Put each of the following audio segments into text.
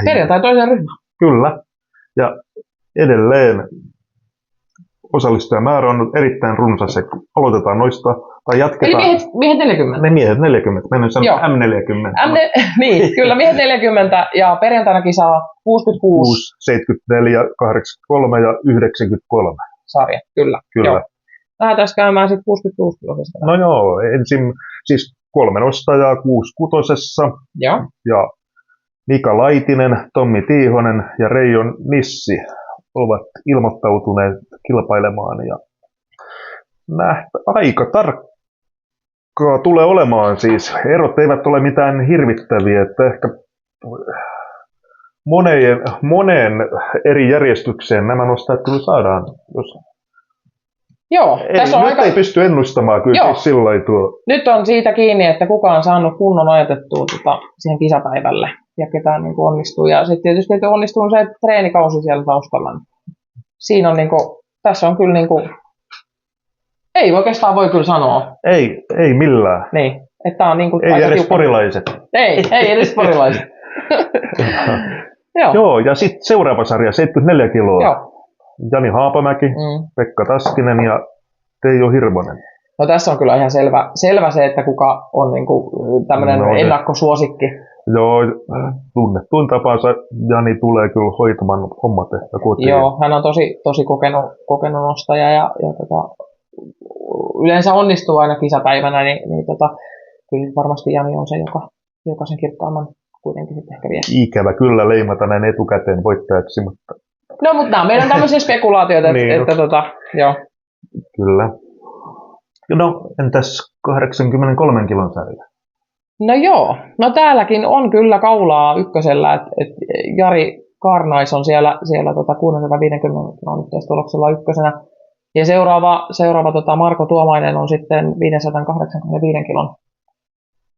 Perjantai toinen ryhmä. Kyllä. Ja edelleen osallistujamäärä on erittäin runsas. Aloitetaan noista, tai jatketaan. Eli miehet 40. Ne miehet 40, mennään sanoa M40. Niin, kyllä miehet 40 ja perjantaina kisaa 66. 74, 83 ja 93. Sarja, kyllä. Kyllä. Lähdetään käymään sitten 66 kilosesta. No joo, ensin siis 3 nostajaa 66 ja Mika Laitinen, Tommi Tiihonen ja Reijo Nissi ovat ilmoittautuneet kilpailemaan ja aika tarkkaa tulee olemaan siis. Erot eivät ole mitään hirvittäviä, että ehkä moneen eri järjestykseen nämä nostajat kyllä saadaan. Joo, tässä on nyt ei pysty ennustamaan kyllä siis sillä tuo. Nyt on siitä kiinni, että kuka on saanut kunnon ajatettua siihen kisapäivälle ja ketään niin onnistuu. Ja sitten tietysti että onnistuu se treenikausi siellä taustalla. Siinä on tässä on kyllä ei oikeastaan voi kyllä sanoa. Ei millään. Niin, että on ei edes porilaiset. Ei edes porilaiset. Joo, ja sitten seuraava sarja 74 kiloa. Joo. Jani Haapamäki, Pekka Taskinen ja Teijo Hirvonen. No tässä on kyllä ihan selvä se, että kuka on tämmöinen ennakkosuosikki. Joo, tunnettuin tapansa Jani tulee kyllä hoitamaan hommat ehkä kotiin. Joo, hän on tosi kokenut nostaja ja yleensä onnistuu aina kisapäivänä, niin kyllä varmasti Jani on se, joka sen kirkkaamman kuitenkin sitten ehkä vie. Ikävä kyllä leimata näin etukäteen voittajaksi, mutta... No, mutta nämä on meidän tämmöisiä spekulaatioita, niin, joo. Kyllä. No, entäs 83 kilon sarja? No joo, no täälläkin on kyllä kaulaa ykkösellä, että Jari Karnais on siellä 650 kilon yhteistuloksella ykkösenä. Ja seuraava Marko Tuomainen on sitten 585 kilon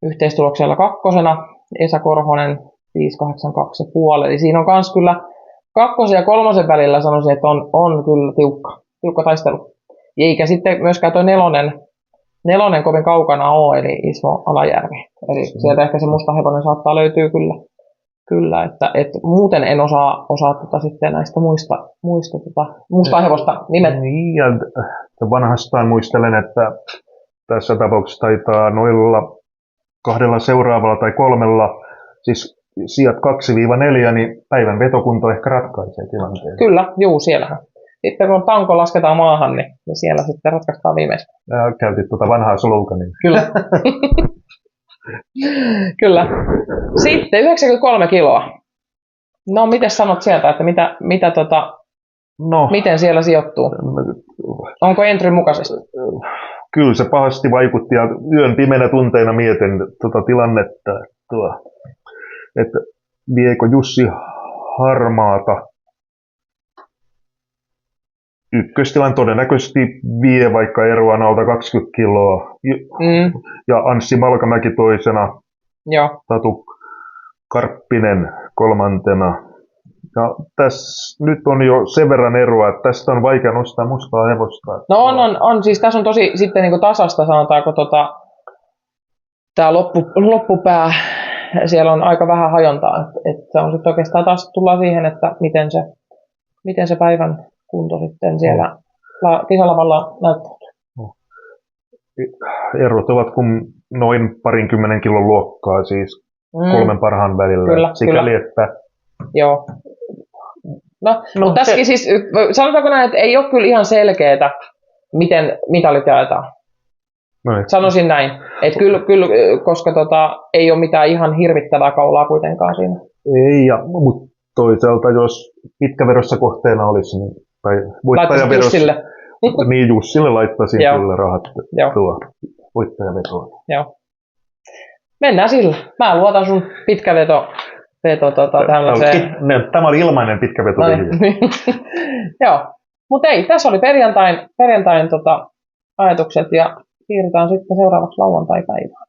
yhteistuloksella kakkosena. Esa Korhonen 582,5. Eli siinä on myös kyllä kakkosen ja kolmosen välillä sanoisin, että on kyllä tiukka taistelu. Eikä sitten myöskään tuo nelonen kovin kaukana ole, eli Ismo Alajärvi. Eli sieltä ehkä se musta hevonen saattaa löytyä kyllä että muuten en osaa sitten näistä musta hevosta nimet. Niin, ja vanhastaan muistelen, että tässä tapauksessa taitaa noilla 2 seuraavalla tai 3, siis sijat 2-4, niin päivän vetokunto ehkä ratkaisee tilanteen. Kyllä, siellähän. Sitten kun tanko lasketaan maahan, niin siellä sitten ratkaistaan viimeistä. Käytit vanhaa slogania. Kyllä. Kyllä. Sitten 93 kiloa. No, miten sanot sieltä, että miten siellä sijoittuu? Onko Entryn mukaisesti? Kyllä se pahasti vaikutti ja yön pimeänä tunteina mietin tilannetta, että viekö Jussi Harmaata ykköstilan todennäköisesti vie, vaikka eroa on alta 20 kiloa. Ja Anssi Malkamäki toisena. Joo. Tatu Karppinen kolmantena. Ja tässä nyt on jo sen verran eroa, että tästä on vaikea nostaa mustaa hevosta. No on. Siis tässä on tosi sitten niin kuin tasasta, sanotaanko tämä loppupää. Siellä on aika vähän hajontaa. Että on sitten oikeastaan taas tullaan siihen, että miten se päivän kunto sitten siellä kisalavalla näyttäytyy. Erot ovat kuin noin 20 kilon luokkaa, siis 3 parhaan välillä. Kyllä, sikäli, että... Joo. No tässäkin siis, sanotaanko näin, että ei ole kyllä ihan selkeää, miten mitalit jaetaan. Sanoisin näin. Että kyllä, koska ei ole mitään ihan hirvittävää kaulaa kuitenkaan siinä. Ei, mutta toisaalta jos pitkävedossa kohteena olisi, tai voittajavedossa... Jussille. Niin, Jussille laittaisin kyllä rahat tuo voittajavetoon. Joo. Mennään sillä. Mä luotan sun pitkäveto tämmöiseen. Tämä oli ilmainen pitkäveto. Joo. Mutta ei, tässä oli perjantain ajatukset ja siirrytään sitten seuraavaksi lauantai-päivään.